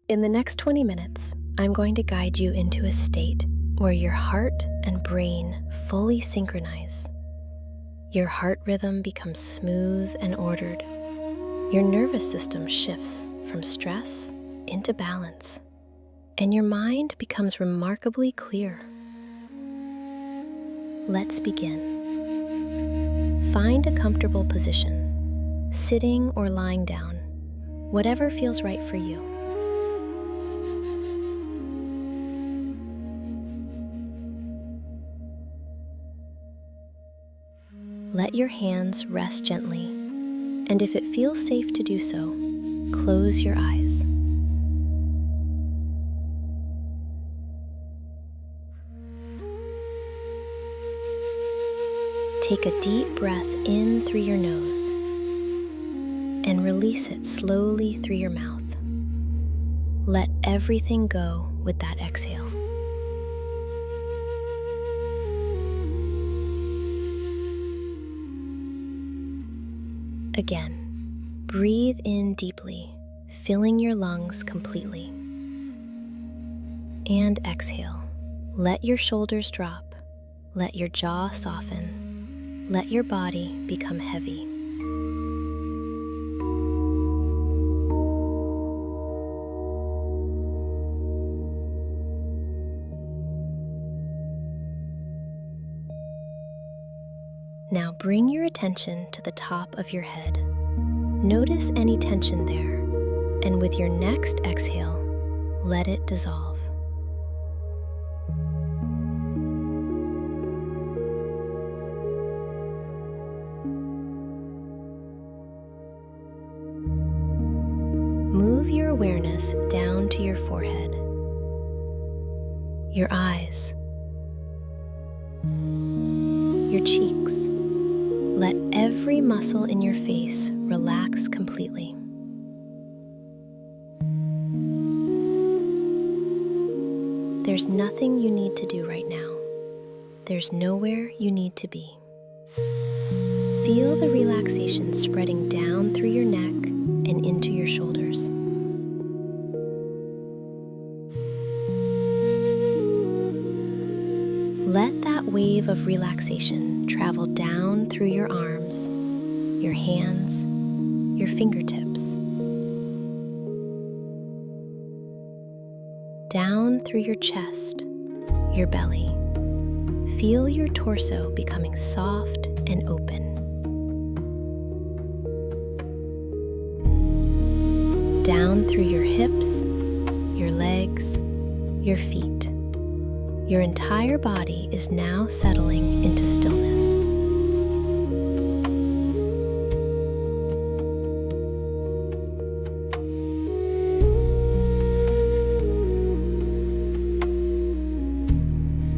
In the next 20 minutes, I'm going to guide you into a state where your heart and brain fully synchronize. Your heart rhythm becomes smooth and ordered. Your nervous system shifts from stress into balance, and your mind becomes remarkably clear. Let's begin. Find a comfortable position, sitting or lying down, whatever feels right for you. Let your hands rest gently, and if it feels safe to do so, close your eyes. Take a deep breath in through your nose and release it slowly through your mouth. Let everything go with that exhale. Again, breathe in deeply, filling your lungs completely. And exhale. Let your shoulders drop. Let your jaw soften. Let your body become heavy. Now bring your attention to the top of your head. Notice any tension there, and with your next exhale, let it dissolve. Move your awareness down to your forehead, your eyes, your cheeks. Let every muscle in your face relax completely. There's nothing you need to do right now. There's nowhere you need to be. Feel the relaxation spreading down through your neck and into your shoulders. Let that wave of relaxation travel down through your arms, your hands, your fingertips, down through your chest, your belly. Feel your torso becoming soft and open. Down through your hips, your legs, your feet. Your entire body is now settling into stillness.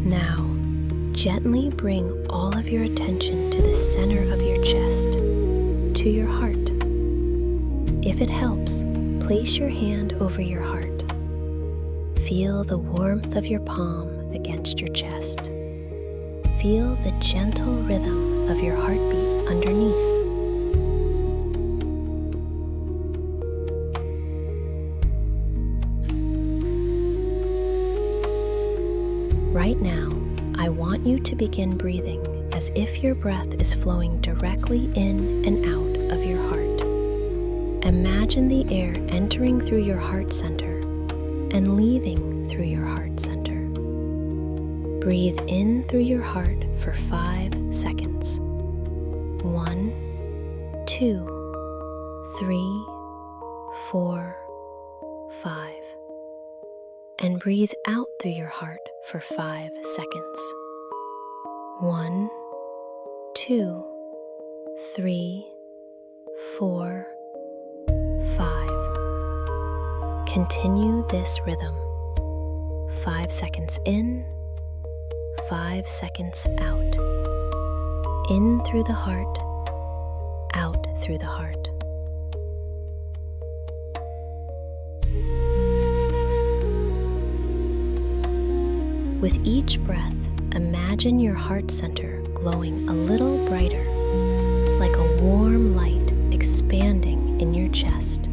Now, gently bring all of your attention to the center of your chest, to your heart. If it helps, place your hand over your heart. Feel the warmth of your palm against your chest. Feel the gentle rhythm of your heartbeat underneath. Right now, I want you to begin breathing as if your breath is flowing directly in and out of your heart. Imagine the air entering through your heart center and leaving through your heart center. Breathe in through your heart for 5 seconds. 1, 2, 3, 4, 5. And breathe out through your heart for 5 seconds. 1, 2, 3, 4, 5. Continue this rhythm. 5 seconds in, 5 seconds out. In through the heart, out through the heart. With each breath, imagine your heart center glowing a little brighter, like a warm light expanding in your chest.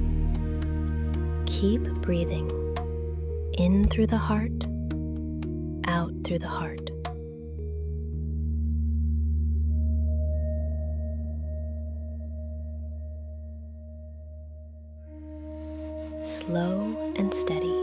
Keep breathing in through the heart, out through the heart. Slow and steady.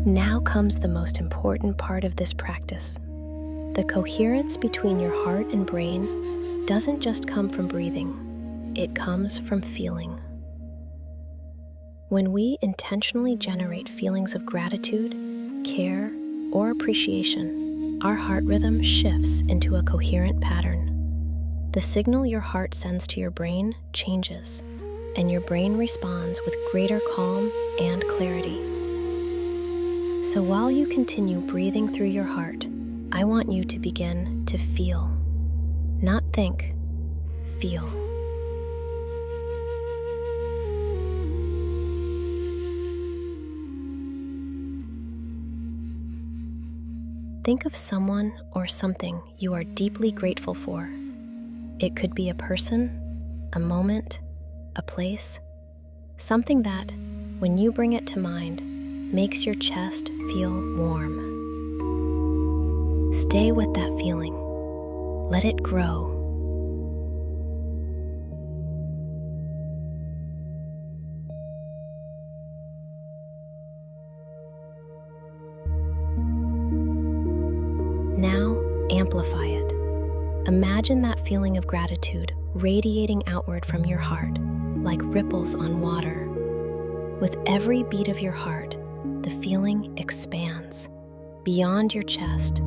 Now comes the most important part of this practice. The coherence between your heart and brain doesn't just come from breathing, it comes from feeling. When we intentionally generate feelings of gratitude, care, or appreciation, our heart rhythm shifts into a coherent pattern. The signal your heart sends to your brain changes, and your brain responds with greater calm and clarity. So while you continue breathing through your heart, I want you to begin to feel. Not think, feel. Think of someone or something you are deeply grateful for. It could be a person, a moment, a place, something that, when you bring it to mind, makes your chest feel warm. Stay with that feeling. Let it grow. Now, amplify it. Imagine that feeling of gratitude radiating outward from your heart, like ripples on water. With every beat of your heart, the feeling expands beyond your chest,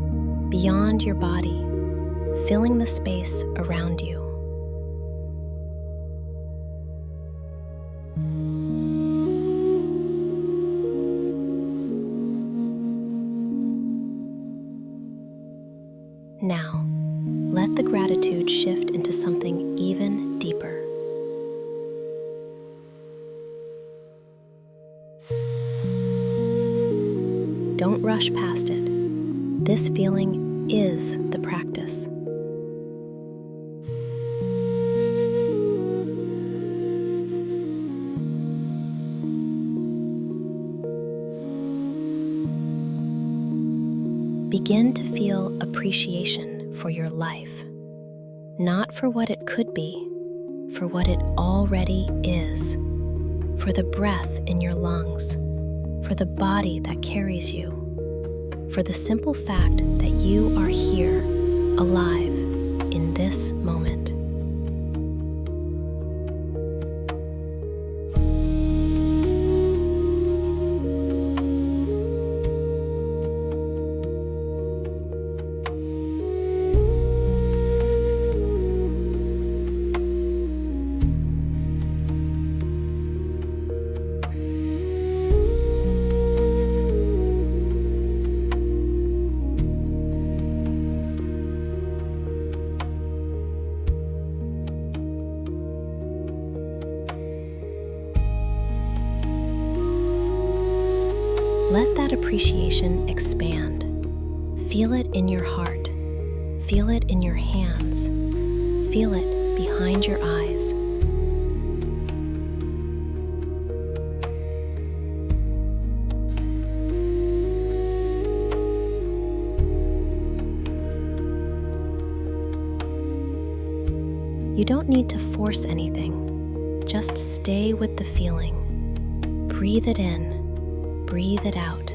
beyond your body, filling the space around you. Now, let the gratitude shift into something even deeper. Don't rush past it. This feeling is the practice. Begin to feel appreciation for your life, not for what it could be, for what it already is, for the breath in your lungs, for the body that carries you, for the simple fact that you are here, alive, in this moment. Let that appreciation expand. Feel it in your heart. Feel it in your hands. Feel it behind your eyes. You don't need to force anything. Just stay with the feeling. Breathe it in. Breathe it out.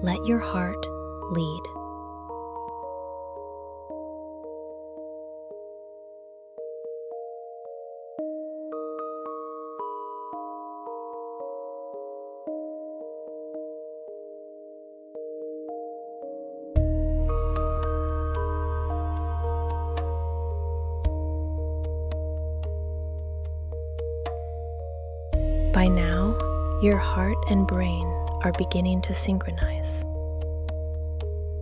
Let your heart lead. By now, your heart and brain are beginning to synchronize.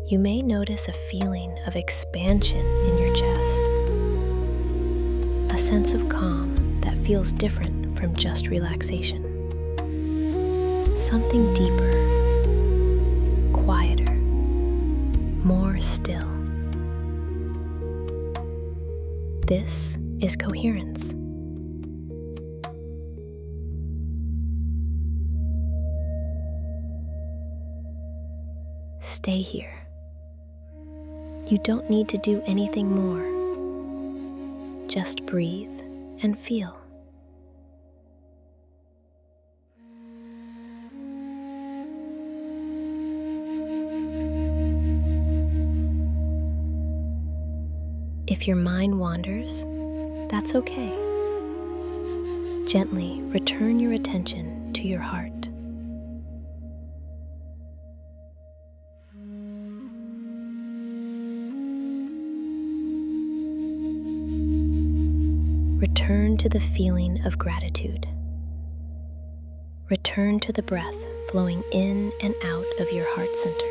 You may notice a feeling of expansion in your chest, a sense of calm that feels different from just relaxation. Something deeper, quieter, more more still. This is Coherence. Stay here. You don't need to do anything more. Just breathe and feel. If your mind wanders, that's okay. Gently return your attention to your heart. Return to the feeling of gratitude. Return to the breath flowing in and out of your heart center.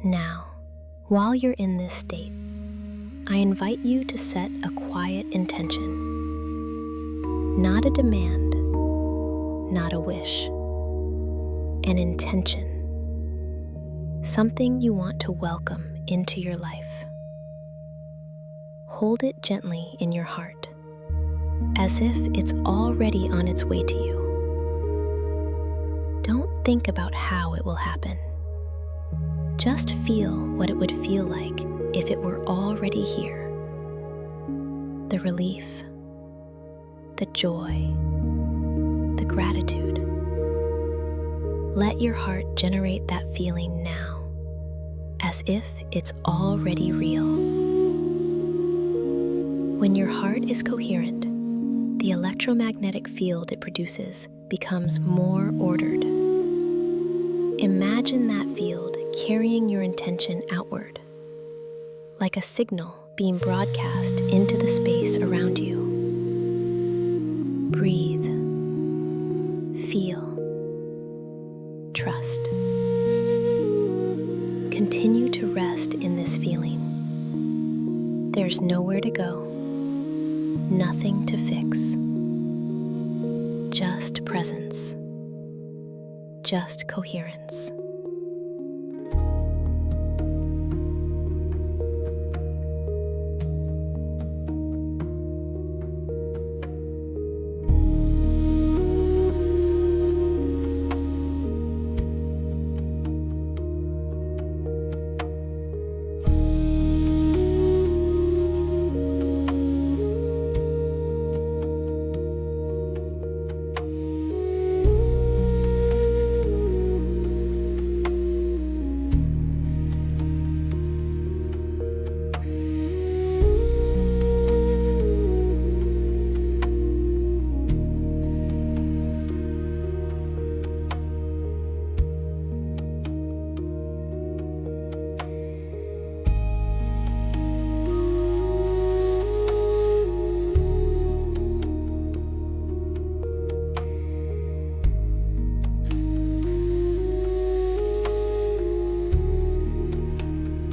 Now, while you're in this state, I invite you to set a quiet intention. Not a demand, not a wish. An intention. Something you want to welcome into your life. Hold it gently in your heart, as if it's already on its way to you. Don't think about how it will happen. Just feel what it would feel like if it were already here. The relief, the joy, the gratitude. Let your heart generate that feeling now, as if it's already real. When your heart is coherent, the electromagnetic field it produces becomes more ordered. Imagine that field carrying your intention outward, like a signal being broadcast into the space around you. Breathe, feel, trust. Continue to rest in this feeling. There's nowhere to go, nothing to fix. Just presence, just coherence.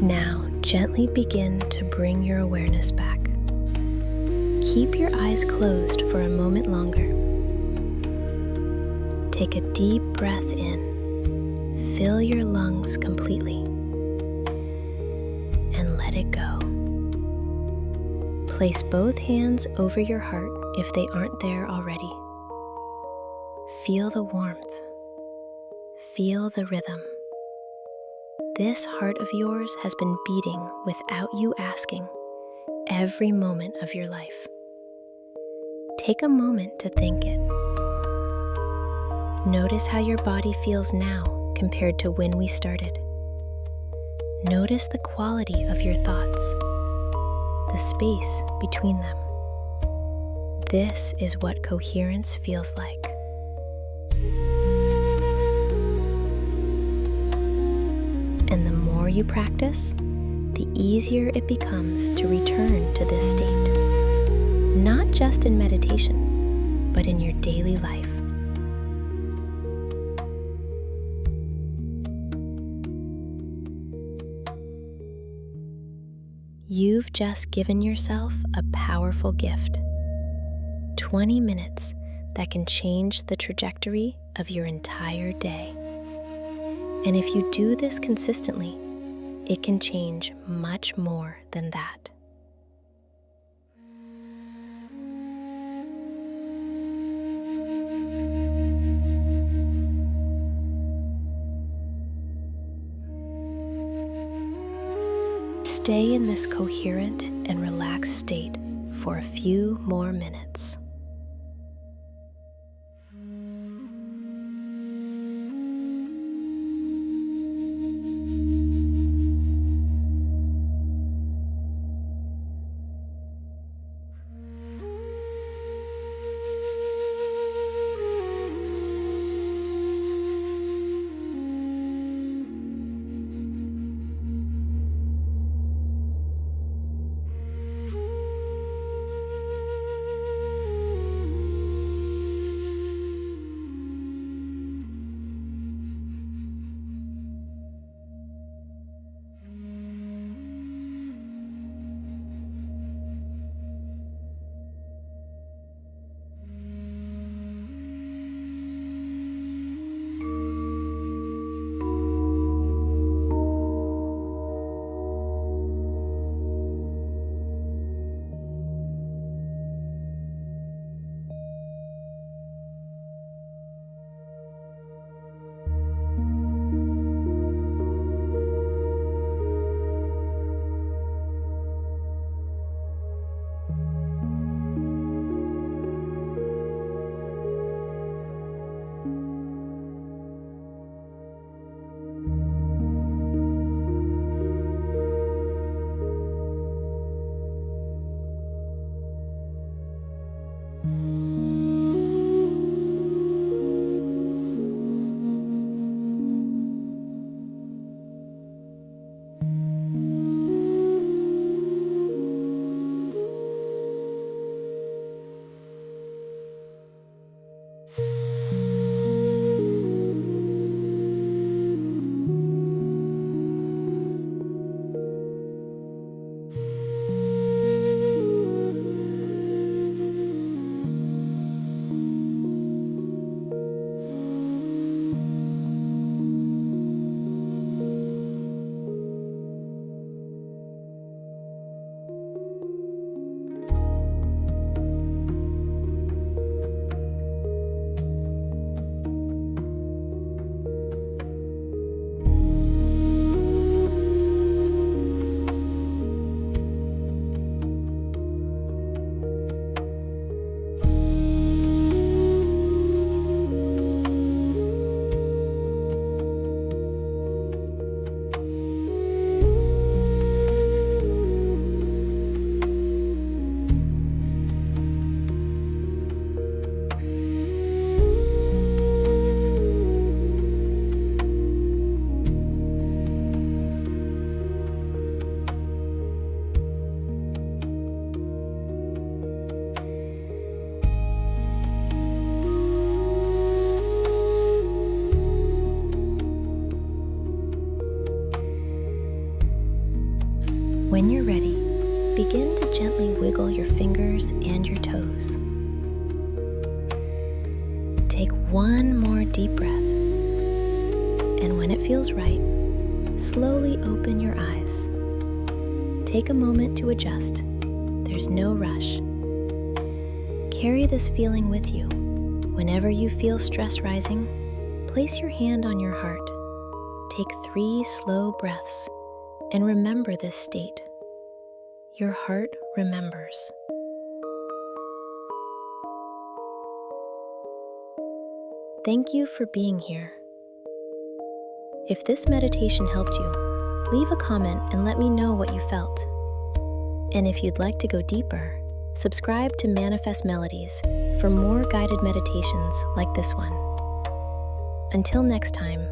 Now, gently begin to bring your awareness back. Keep your eyes closed for a moment longer. Take a deep breath in, fill your lungs completely, and let it go. Place both hands over your heart if they aren't there already. Feel the warmth. Feel the rhythm. This heart of yours has been beating without you asking every moment of your life. Take a moment to thank it. Notice how your body feels now compared to when we started. Notice the quality of your thoughts, the space between them. This is what coherence feels like. And the more you practice, the easier it becomes to return to this state. just in meditation, but in your daily life. You've just given yourself a powerful gift. 20 minutes that can change the trajectory of your entire day. And if you do this consistently, it can change much more than that. Stay in this coherent and relaxed state for a few more minutes. When you're ready, begin to gently wiggle your fingers and your toes. Take one more deep breath, and when it feels right, slowly open your eyes. Take a moment to adjust. There's no rush. Carry this feeling with you. Whenever you feel stress rising, place your hand on your heart. Take 3 slow breaths and remember this state. Your heart remembers. Thank you for being here. If this meditation helped you, leave a comment and let me know what you felt. And if you'd like to go deeper, subscribe to Manifest Melodies for more guided meditations like this one. Until next time,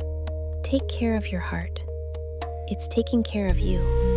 take care of your heart. It's taking care of you.